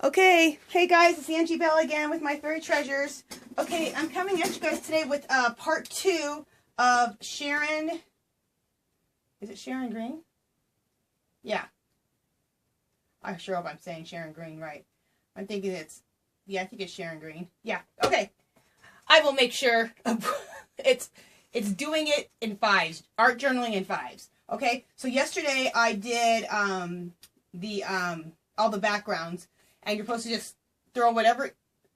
Okay, hey guys, it's Angie Bell again with my fairy treasures. Okay, I'm coming at you guys today with part 2 of Sharon. Is it Sharon Green? Yeah. I sure hope I'm saying Sharon Green right. I'm thinking yeah, I think it's Sharon Green. Yeah, okay. I will make sure it's doing it in fives, art journaling in fives. Okay, so yesterday I did all the backgrounds. And you're supposed to just throw whatever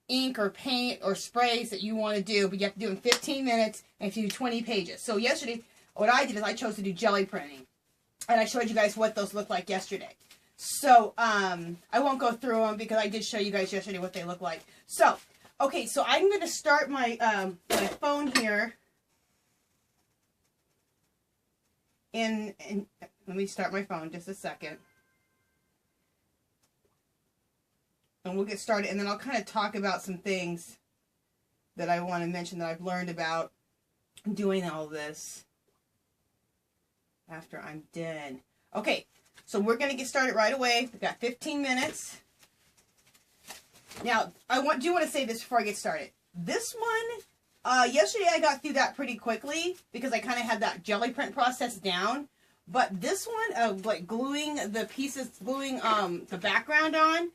ink or paint or sprays that you want to do, but you have to do it in 15 minutes and if you do 20 pages. So yesterday, what I did is I chose to do jelly printing. And I showed you guys what those looked like yesterday. So, I won't go through them because I did show you guys yesterday what they look like. So, okay, so I'm going to start my, my phone here. And let me start my phone just a second. And we'll get started, and then I'll kind of talk about some things that I want to mention that I've learned about doing all this after I'm done. Okay, so we're going to get started right away. We've got 15 minutes. Now, do want to say this before I get started. This one, yesterday I got through that pretty quickly because I kind of had that jelly print process down. But this one, like gluing the pieces, gluing the background on,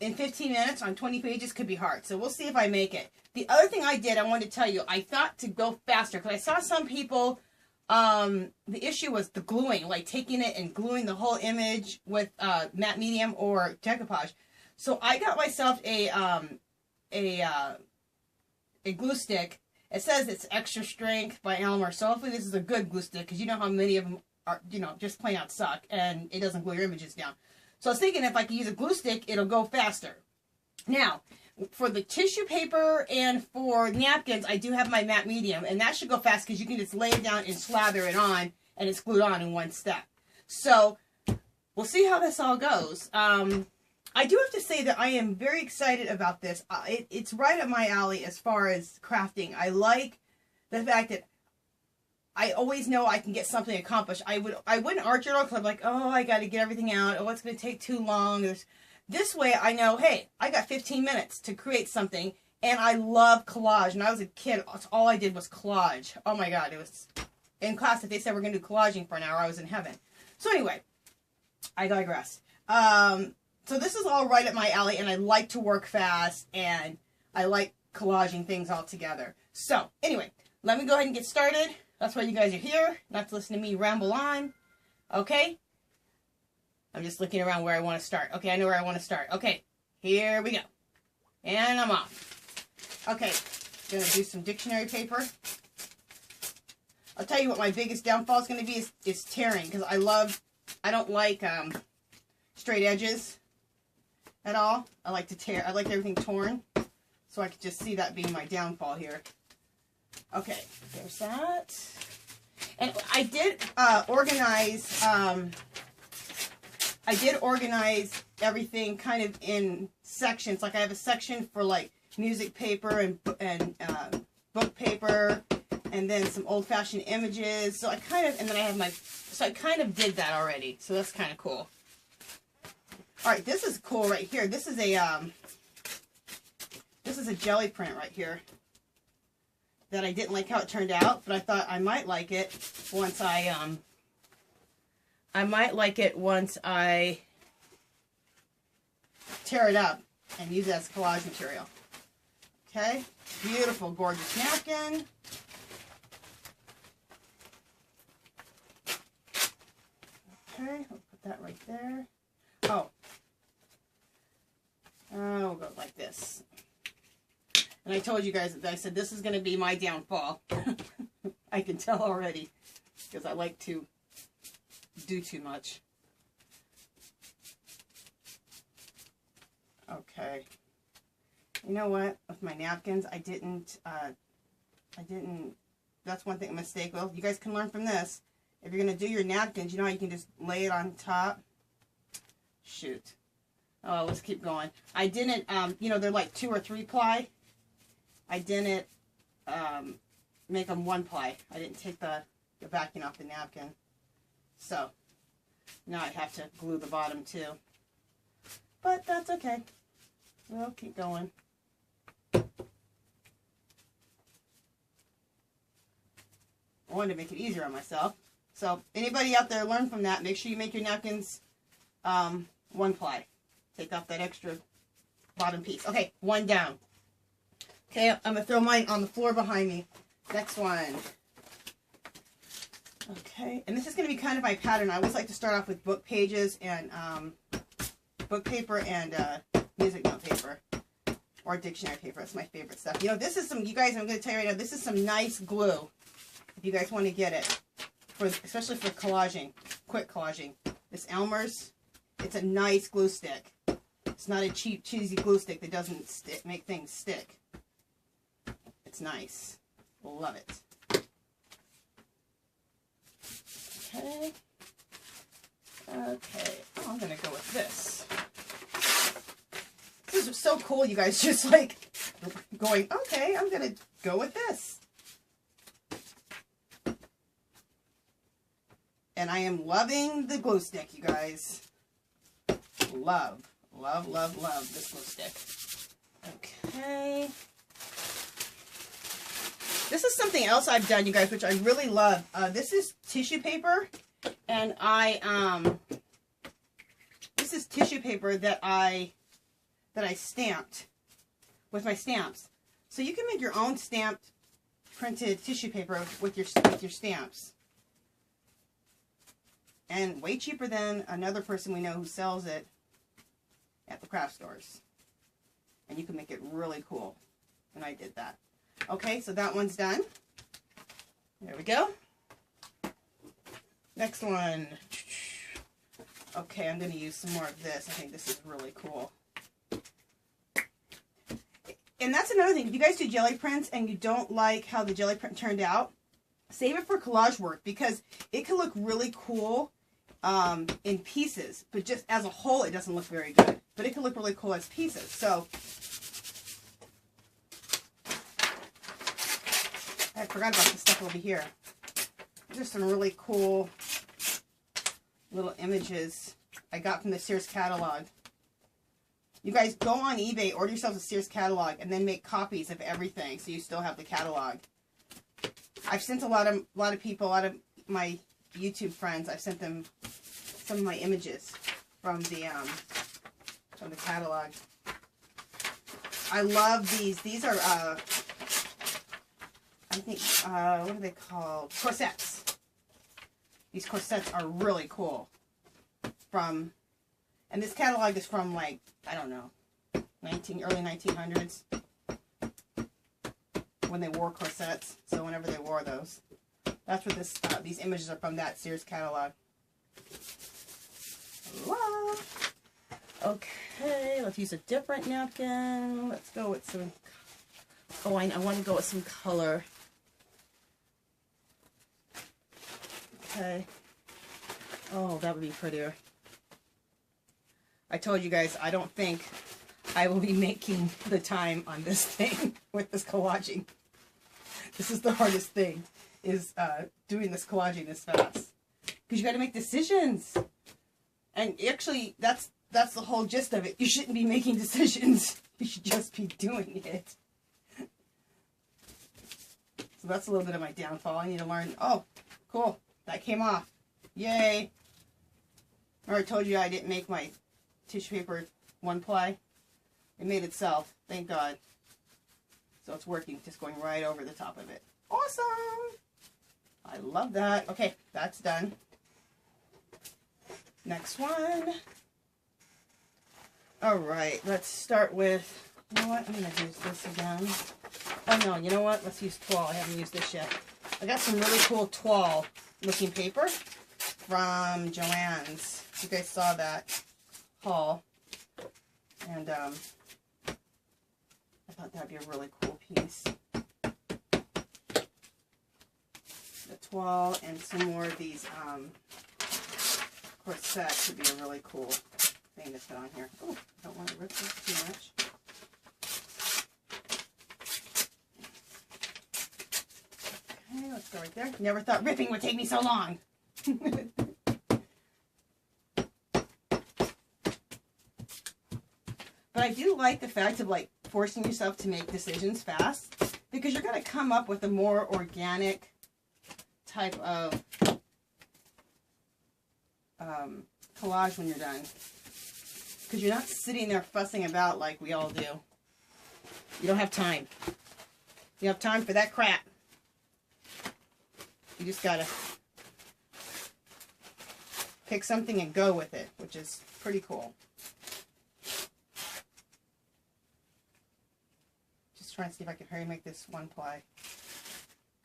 in 15 minutes on 20 pages could be hard. So we'll see if I make it. The other thing I did, I wanted to tell you, I thought to go faster because I saw some people, the issue was the gluing, like taking it and gluing the whole image with matte medium or decoupage. So I got myself a glue stick. It says it's extra strength by Elmer. So hopefully this is a good glue stick because you know how many of them are, just plain out suck and it doesn't glue your images down. So I was thinking if I could use a glue stick, it'll go faster. Now, for the tissue paper and for napkins, I do have my matte medium, and that should go fast because you can just lay it down and slather it on, and it's glued on in one step. So, we'll see how this all goes. I do have to say that I am very excited about this. It's right up my alley as far as crafting. I like the fact that I always know I can get something accomplished. I wouldn't art journal because I'm like, oh, I got to get everything out. Oh, it's going to take too long. This way I know, hey, I got 15 minutes to create something. And I love collage. When I was a kid, all I did was collage. Oh my God, it was in class. If they said we're going to do collaging for an hour, I was in heaven. So anyway, I digress. So this is all right up my alley, and I like to work fast, and I like collaging things all together. So anyway, let me go ahead and get started. That's why you guys are here, not to listen to me ramble on. Okay? I'm just looking around where I want to start. Okay, I know where I want to start. Okay, here we go. And I'm off. Okay, going to do some dictionary paper. I'll tell you what my biggest downfall is going to be is tearing, because I don't like straight edges at all. I like to tear. I like everything torn. So I could just see that being my downfall here. Okay, there's that. And I did organize everything kind of in sections. Like I have a section for like music paper and book paper, and then some old-fashioned images. So I kind of, and then I have so I kind of did that already. So that's kind of cool. All right, this is cool right here. This is a jelly print right here that I didn't like how it turned out, but I thought I might like it once I tear it up and use it as collage material. Okay, beautiful, gorgeous napkin. Okay, I'll put that right there. Oh, we'll go like this. And I told you guys that I said this is going to be my downfall. I can tell already because I like to do too much. Okay. You know what? With my napkins, I didn't, that's one thing, a mistake. Well, you guys can learn from this. If you're going to do your napkins, you know how you can just lay it on top? Shoot. Oh, let's keep going. I didn't, they're like 2 or 3 ply. I didn't make them 1 ply. I didn't take the backing off the napkin. So, now I have to glue the bottom too. But that's okay. We'll keep going. I wanted to make it easier on myself. So anybody out there learn from that. Make sure you make your napkins one ply. Take off that extra bottom piece. Okay, one down. Okay, I'm going to throw mine on the floor behind me. Next one. Okay, and this is going to be kind of my pattern. I always like to start off with book pages and book paper and music note paper or dictionary paper. That's my favorite stuff. You know, this is some, you guys, I'm going to tell you right now, this is some nice glue. If you guys want to get it, especially for collaging, quick collaging. This Elmer's, it's a nice glue stick. It's not a cheap, cheesy glue stick that doesn't make things stick. It's nice. Love it. Okay. Okay. Oh, I'm going to go with this. This is so cool, you guys. Just like going, okay, I'm going to go with this. And I am loving the glue stick, you guys. Love, love, love, love this glue stick. Okay. This is something else I've done, you guys, which I really love. This is tissue paper, and this is tissue paper that I stamped with my stamps. So you can make your own stamped, printed tissue paper with your stamps, and way cheaper than another person we know who sells it at the craft stores. And you can make it really cool, and I did that. Okay, so that one's done. There we go. Next one. Okay, I'm going to use some more of this. I think this is really cool. And that's another thing. If you guys do jelly prints and you don't like how the jelly print turned out, save it for collage work, because it can look really cool in pieces. But just as a whole, it doesn't look very good. But it can look really cool as pieces. So I forgot about this stuff over here. Just some really cool little images I got from the Sears catalog. You guys go on eBay, order yourselves a Sears catalog, and then make copies of everything so you still have the catalog. I've sent a lot of people, a lot of my YouTube friends, I've sent them some of my images from the catalog. I love these. These are I think, what are they called? Corsets. These corsets are really cool. And this catalog is from, like, I don't know, early 1900s. When they wore corsets. So whenever they wore those. That's what these images are from, that Sears catalog. Love. Okay, let's use a different napkin. Let's go with some, I want to go with some color. Okay. Oh, that would be prettier. I told you guys, I don't think I will be making the time on this thing with this collaging. This is the hardest thing, is doing this collaging this fast. Because you got to make decisions. And actually, that's the whole gist of it. You shouldn't be making decisions. You should just be doing it. So that's a little bit of my downfall. I need to learn, oh, cool. That came off. Yay. I already told you I didn't make my tissue paper one ply. It made itself. Thank God. So it's working. Just going right over the top of it. Awesome. I love that. Okay, that's done. Next one. Alright, let's start with, you know what, I'm going to use this again. Oh no, you know what, let's use toile. I haven't used this yet. I got some really cool toile looking paper from Joann's. You guys saw that haul. And I thought that'd be a really cool piece. The toile and some more of these corsets would be a really cool thing to put on here. Oh, I don't want to rip this too much. Okay, let's go right there. Never thought ripping would take me so long. But But I do like the fact of like forcing yourself to make decisions fast, because you're going to come up with a more organic type of collage when you're done. Because you're not sitting there fussing about like we all do. You don't have time. You have time for that crap. You just gotta pick something and go with it, which is pretty cool. Just trying to see if I can hurry and make this one ply.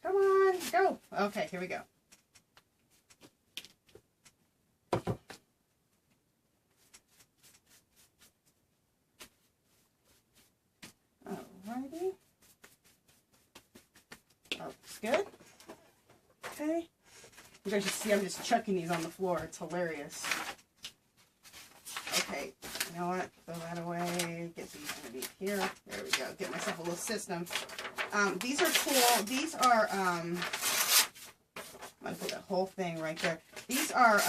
Come on, go. Okay, here we go. Alrighty. Oh, it's good. Okay. You guys should see I'm just chucking these on the floor. It's hilarious. Okay. You know what? Throw that away. Get these underneath here. There we go. Get myself a little system. These are cool. These are, I'm going to put that whole thing right there. These are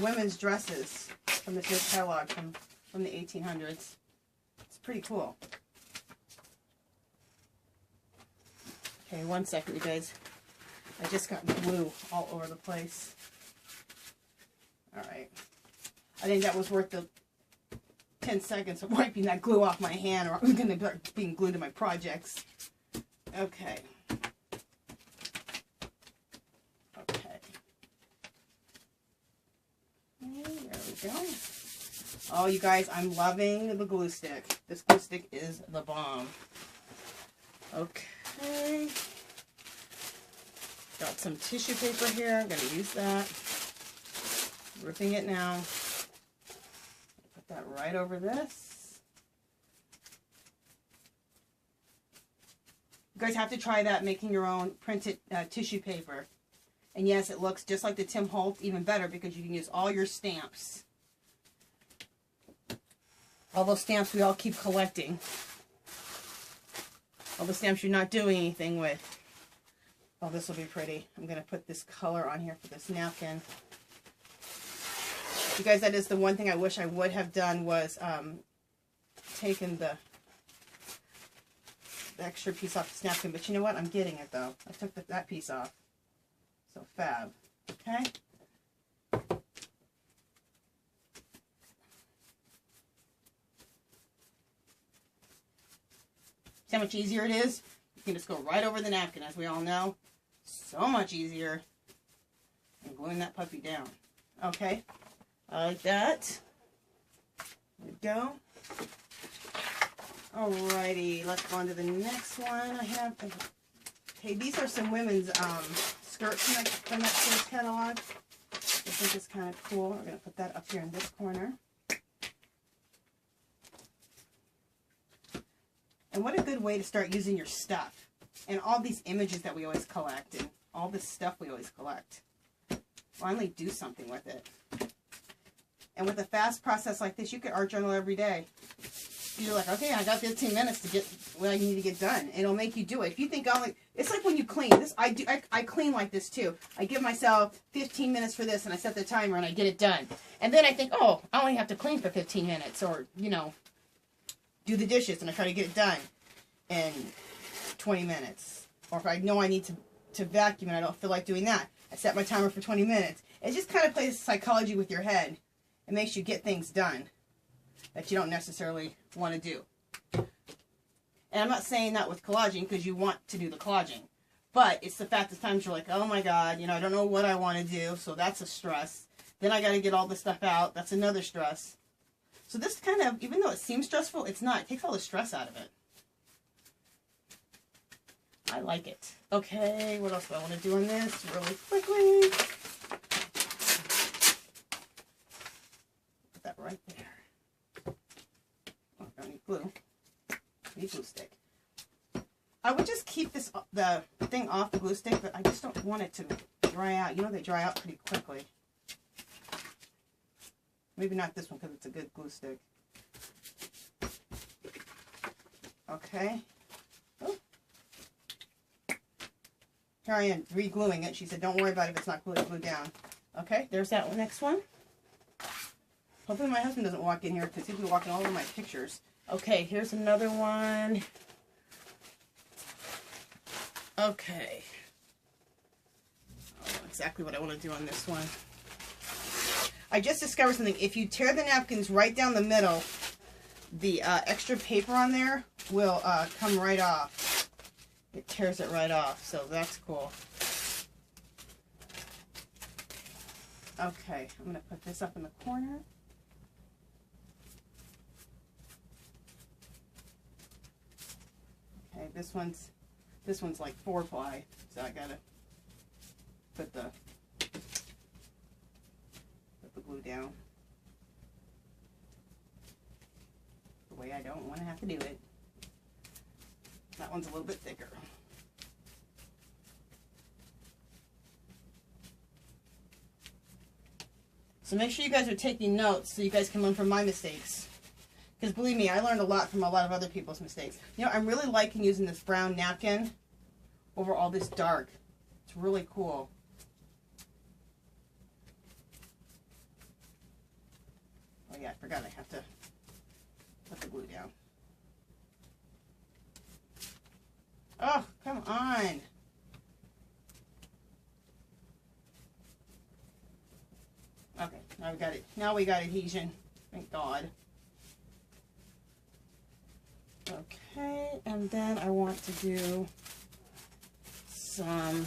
women's dresses from this new catalog from the 1800s. It's pretty cool. Okay, one second, you guys. I just got glue all over the place. Alright. I think that was worth the 10 seconds of wiping that glue off my hand, or I was going to start being glued to my projects. Okay. Okay. There we go. Oh, you guys, I'm loving the glue stick. This glue stick is the bomb. Okay. Got some tissue paper here. I'm going to use that. Ripping it now. Put that right over this. You guys have to try that, making your own printed tissue paper. And yes, it looks just like the Tim Holtz, even better because you can use all your stamps. All those stamps we all keep collecting. All the stamps you're not doing anything with. Oh, this will be pretty. I'm going to put this color on here for this napkin. You guys, that is the one thing I wish I would have done was taken the extra piece off this napkin. But you know what? I'm getting it, though. I took that piece off. So, fab. Okay? See how much easier it is? You can just go right over the napkin, as we all know. So much easier than gluing that puppy down. Okay, I like that. There we go. Alrighty, let's go on to the next one. I have. Okay, these are some women's skirts from that first catalog. I think it's kind of cool. We're gonna put that up here in this corner. And what a good way to start using your stuff. And all these images that we always collect. And all this stuff we always collect. Finally do something with it. And with a fast process like this, you could art journal every day. You're like, okay, I got 15 minutes to get what I need to get done. It'll make you do it. If you think, it's like when you clean. I clean like this too. I give myself 15 minutes for this and I set the timer and I get it done. And then I think, oh, I only have to clean for 15 minutes or, you know, do the dishes, and I try to get it done in 20 minutes. Or if I know I need to vacuum and I don't feel like doing that, I set my timer for 20 minutes. It just kind of plays psychology with your head. It makes you get things done that you don't necessarily want to do. And I'm not saying that with collaging because you want to do the collaging. But it's the fact that times you're like, oh my God, you know, I don't know what I want to do, so that's a stress. Then I got to get all this stuff out. That's another stress. So this kind of, even though it seems stressful, it's not. It takes all the stress out of it. I like it. Okay, what else do I want to do on this really quickly? Put that right there. Oh, I don't need glue. I need glue stick. I would just keep this the thing off the glue stick, but I just don't want it to dry out. You know they dry out pretty quickly. Maybe not this one because it's a good glue stick. Okay. Oh. Here I am re-gluing it. She said, don't worry about it if it's not glued down. Okay, there's that one. Next one. Hopefully my husband doesn't walk in here because he'll be walking all over my pictures. Okay, here's another one. Okay. I know exactly what I want to do on this one. I just discovered something. If you tear the napkins right down the middle, the extra paper on there will come right off. It tears it right off, so that's cool. Okay, I'm going to put this up in the corner. Okay, this one's like 4-ply, so I gotta put the glue down the way I don't want to have to do it. That one's a little bit thicker. So make sure you guys are taking notes so you guys can learn from my mistakes. Because believe me, I learned a lot from a lot of other people's mistakes. You know, I'm really liking using this brown napkin over all this dark. It's really cool. Oh yeah, I forgot I have to put the glue down. Oh, come on. Okay, now we got it. Now we got adhesion. Thank God. Okay, and then I want to do some,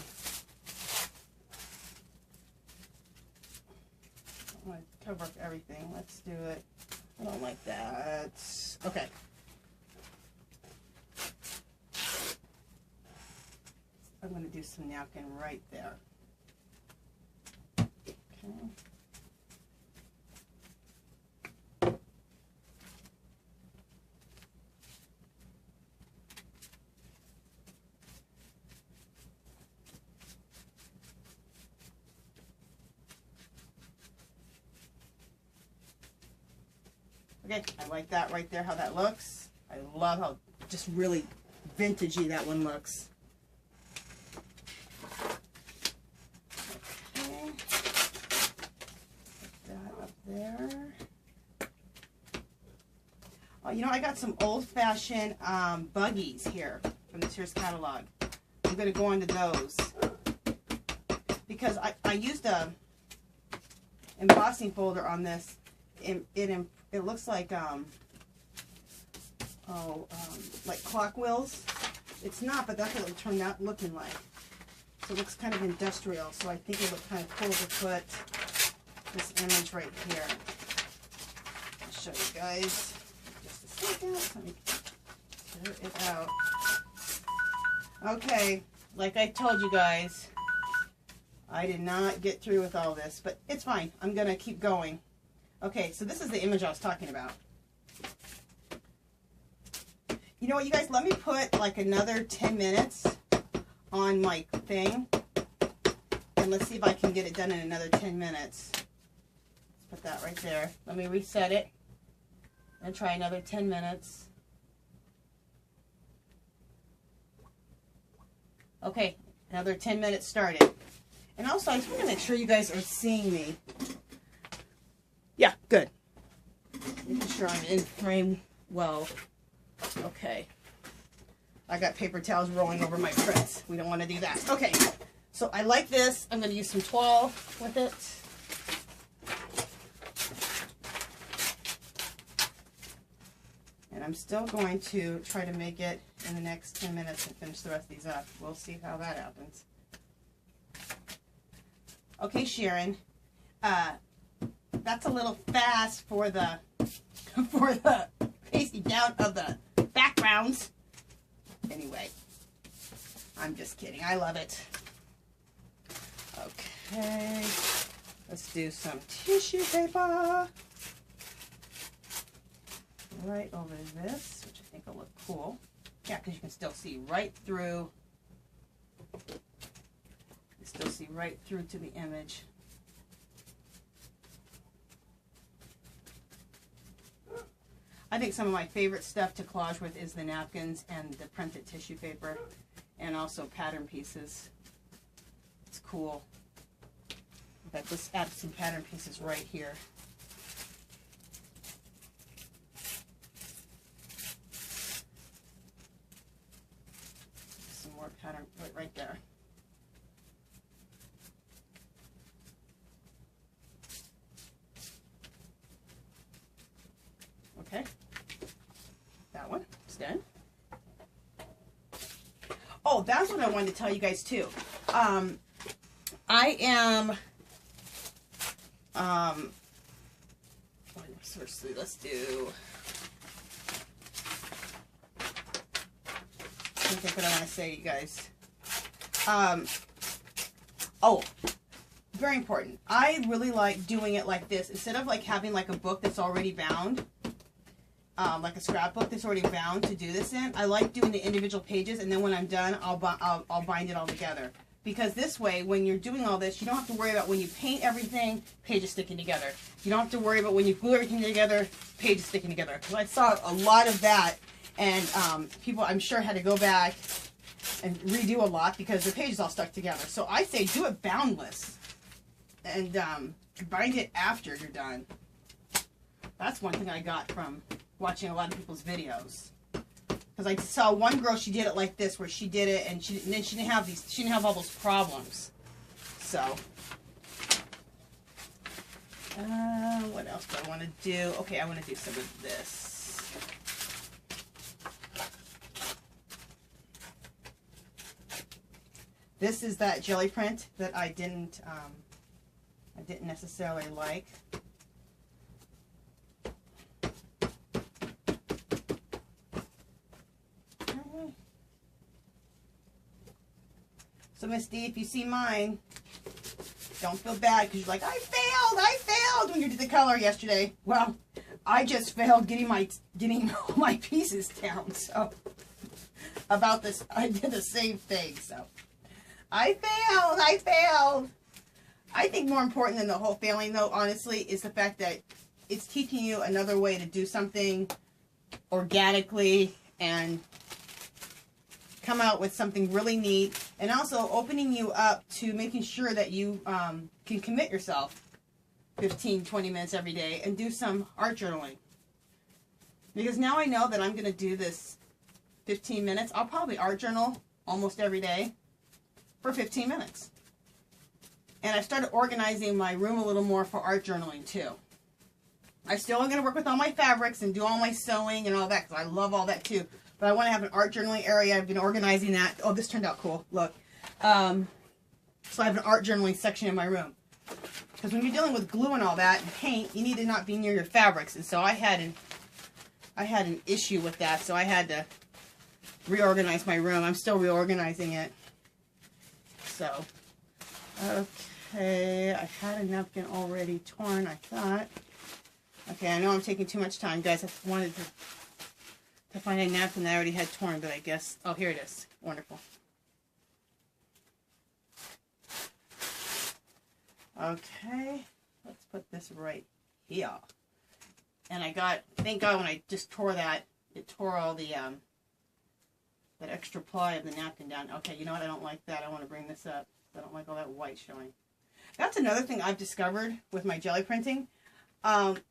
I want to cover up everything. Let's do it. I don't like that. Okay. I'm going to do some napkin right there. Okay. Okay, I like that right there, how that looks. I love how just really vintagey that one looks. Okay, put that up there. Oh, you know, I got some old-fashioned buggies here from this year's catalog. I'm going to go into those because I used a embossing folder on this. It looks like like clock wheels. It's not, but that's what it turned out looking like. So it looks kind of industrial. So I think it looked kind of cool to put this image right here. I'll show you guys just a second. Let me tear it out. Okay, like I told you guys, I did not get through with all this, but it's fine. I'm gonna keep going. Okay, so this is the image I was talking about. You know what, you guys, let me put like another 10 minutes on my thing. And let's see if I can get it done in another 10 minutes. Let's put that right there. Let me reset it and try another 10 minutes. Okay, another 10 minutes started. And also, I just want to make sure you guys are seeing me. Yeah, good. Making sure I'm in frame well. Okay. I got paper towels rolling over my prints. We don't want to do that. Okay. So I like this. I'm going to use some toile with it. And I'm still going to try to make it in the next 10 minutes and finish the rest of these up. We'll see how that happens. Okay, Sharon. That's a little fast for the pasting down of the backgrounds. Anyway, I'm just kidding. I love it. Okay, let's do some tissue paper right over this, which I think will look cool. Yeah, because you can still see right through. You still see right through to the image. I think some of my favorite stuff to collage with is the napkins and the printed tissue paper, and also pattern pieces. It's cool. In fact, let's add some pattern pieces right here. pattern right there. Okay, that one is done. Oh, that's what I wanted to tell you guys too. I am, firstly, let's do, I think what I want to say, you guys. Oh, very important. I really like doing it like this. Instead of like having like a book that's already bound, like a scrapbook that's already bound to do this in, I like doing the individual pages, and then when I'm done, I'll bind it all together. Because this way, when you're doing all this, you don't have to worry about when you paint everything, pages sticking together. You don't have to worry about when you glue everything together, pages sticking together. Because I saw a lot of that, and people, I'm sure, had to go back and redo a lot because the pages all stuck together. So I say do it boundless, and bind it after you're done. That's one thing I got from watching a lot of people's videos. Because I saw one girl, she did it like this, where she did it, and then she didn't have all those problems. So, what else do I want to do? Okay, I want to do some of this. This is that jelly print that I didn't necessarily like. So Miss D, if you see mine, don't feel bad because you're like, I failed when you did the color yesterday. Well, I just failed getting all my pieces down. So about this, I did the same thing. So I failed. I think more important than the whole failing, though, honestly, is the fact that it's teaching you another way to do something organically and come out with something really neat, and also opening you up to making sure that you can commit yourself 15-20 minutes every day and do some art journaling. Because now I know that I'm going to do this 15 minutes. I'll probably art journal almost every day for 15 minutes. And I started organizing my room a little more for art journaling too. I still am going to work with all my fabrics and do all my sewing and all that, because I love all that too. But I want to have an art journaling area. I've been organizing that. Oh, this turned out cool. Look. So I have an art journaling section in my room. Because when you're dealing with glue and all that and paint, you need to not be near your fabrics. And so I had an issue with that. So I had to reorganize my room. I'm still reorganizing it. So, okay. I had a napkin already torn, I thought. Okay, I know I'm taking too much time, guys. I wanted to find a napkin that I already had torn, but I guess, oh, here it is. Wonderful. Okay, let's put this right here. And I got, thank God when I just tore that, it tore all the, that extra ply of the napkin down. Okay, you know what, I don't like that. I want to bring this up. I don't like all that white showing. That's another thing I've discovered with my jelly printing.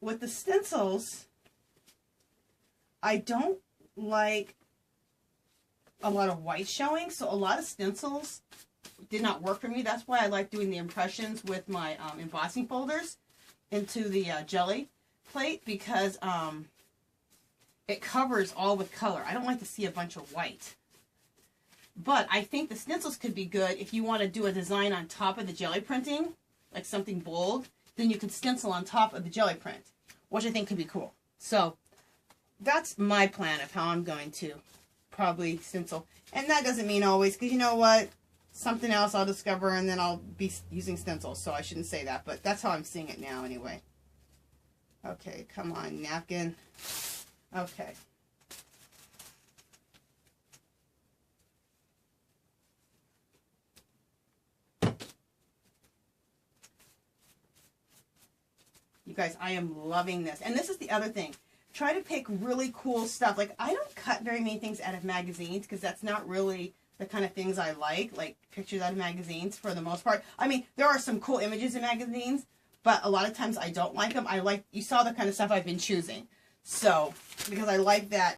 With the stencils, I don't like a lot of white showing, so a lot of stencils did not work for me. That's why I like doing the impressions with my embossing folders into the jelly plate, because it covers all with color. I don't like to see a bunch of white. But I think the stencils could be good if you want to do a design on top of the jelly printing, like something bold, then you can stencil on top of the jelly print, which I think could be cool. So that's my plan of how I'm going to probably stencil. And that doesn't mean always, because you know what? Something else I'll discover and then I'll be using stencils, so I shouldn't say that. But that's how I'm seeing it now anyway. Okay, come on, napkin. Okay. You guys, I am loving this. And this is the other thing. Try to pick really cool stuff. Like, I don't cut very many things out of magazines because that's not really the kind of things I like pictures out of magazines for the most part. I mean, there are some cool images in magazines, but a lot of times I don't like them. You saw the kind of stuff I've been choosing. So, because I like that